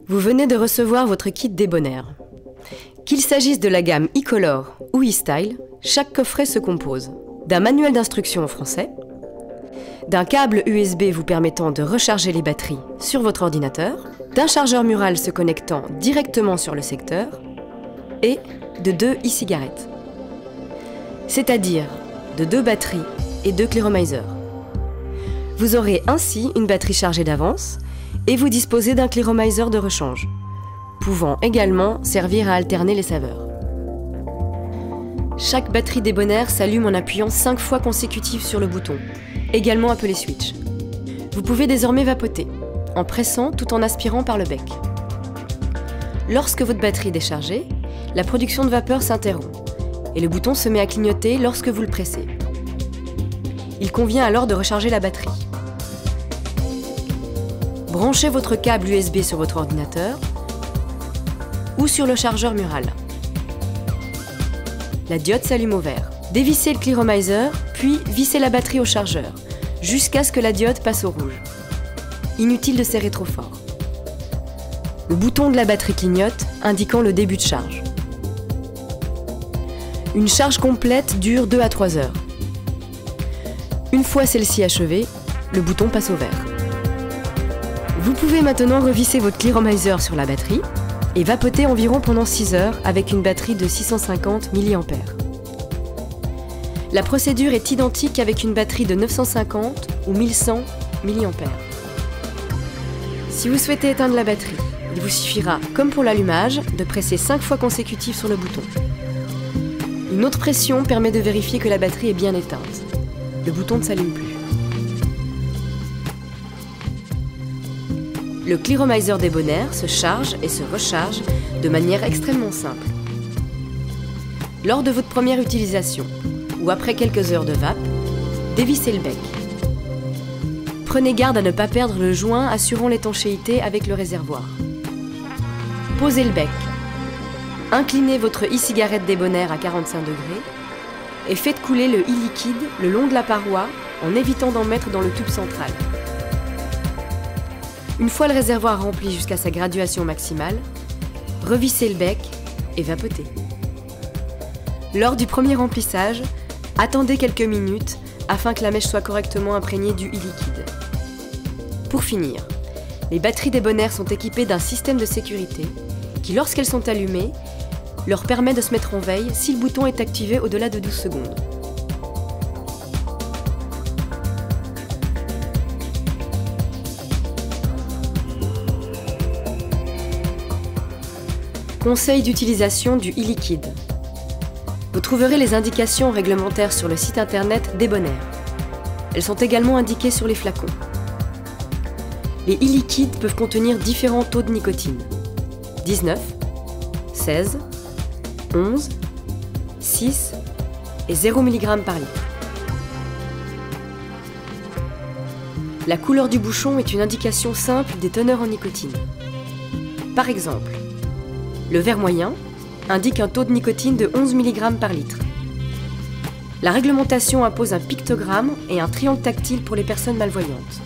Vous venez de recevoir votre kit débonnaire. Qu'il s'agisse de la gamme e-Color ou e-Style, chaque coffret se compose d'un manuel d'instruction en français, d'un câble USB vous permettant de recharger les batteries sur votre ordinateur, d'un chargeur mural se connectant directement sur le secteur et de 2 e-cigarettes, c'est-à-dire de 2 batteries et 2 clearomizers. Vous aurez ainsi une batterie chargée d'avance et vous disposez d'un clearomizer de rechange, pouvant également servir à alterner les saveurs. Chaque batterie débonnaire s'allume en appuyant 5 fois consécutives sur le bouton, également appelé switch. Vous pouvez désormais vapoter, en pressant tout en aspirant par le bec. Lorsque votre batterie est déchargée, la production de vapeur s'interrompt et le bouton se met à clignoter lorsque vous le pressez. Il convient alors de recharger la batterie. Branchez votre câble USB sur votre ordinateur ou sur le chargeur mural. La diode s'allume au vert. Dévissez le clearomizer, puis vissez la batterie au chargeur, jusqu'à ce que la diode passe au rouge. Inutile de serrer trop fort. Le bouton de la batterie clignote, indiquant le début de charge. Une charge complète dure 2 à 3 heures. Une fois celle-ci achevée, le bouton passe au vert. Vous pouvez maintenant revisser votre clearomizer sur la batterie et vapoter environ pendant 6 heures avec une batterie de 650 mAh. La procédure est identique avec une batterie de 950 ou 1100 mAh. Si vous souhaitez éteindre la batterie, il vous suffira, comme pour l'allumage, de presser 5 fois consécutives sur le bouton. Une autre pression permet de vérifier que la batterie est bien éteinte. Le bouton ne s'allume plus. Le clearomizer débonnaire se charge et se recharge de manière extrêmement simple. Lors de votre première utilisation, ou après quelques heures de vape, dévissez le bec. Prenez garde à ne pas perdre le joint assurant l'étanchéité avec le réservoir. Posez le bec. Inclinez votre e-cigarette débonnaire à 45 degrés et faites couler le e-liquide le long de la paroi en évitant d'en mettre dans le tube central. Une fois le réservoir rempli jusqu'à sa graduation maximale, revissez le bec et vapotez. Lors du premier remplissage, attendez quelques minutes afin que la mèche soit correctement imprégnée du e-liquide. Pour finir, les batteries débonnaires sont équipées d'un système de sécurité qui, lorsqu'elles sont allumées, leur permet de se mettre en veille si le bouton est activé au-delà de 12 secondes. Conseil d'utilisation du e-liquide. Vous trouverez les indications réglementaires sur le site internet débonnaire. Elles sont également indiquées sur les flacons. Les e-liquides peuvent contenir différents taux de nicotine. 19, 16, 11, 6 et 0 mg par litre. La couleur du bouchon est une indication simple des teneurs en nicotine. Par exemple, le vert moyen indique un taux de nicotine de 11 mg par litre. La réglementation impose un pictogramme et un triangle tactile pour les personnes malvoyantes.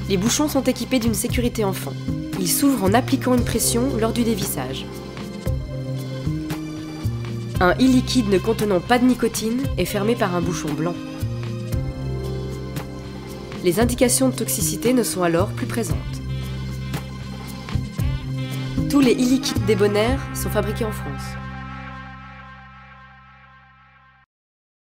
Les bouchons sont équipés d'une sécurité enfant. Ils s'ouvrent en appliquant une pression lors du dévissage. Un e-liquide ne contenant pas de nicotine est fermé par un bouchon blanc. Les indications de toxicité ne sont alors plus présentes. Tous les e-liquides débonnaires sont fabriqués en France.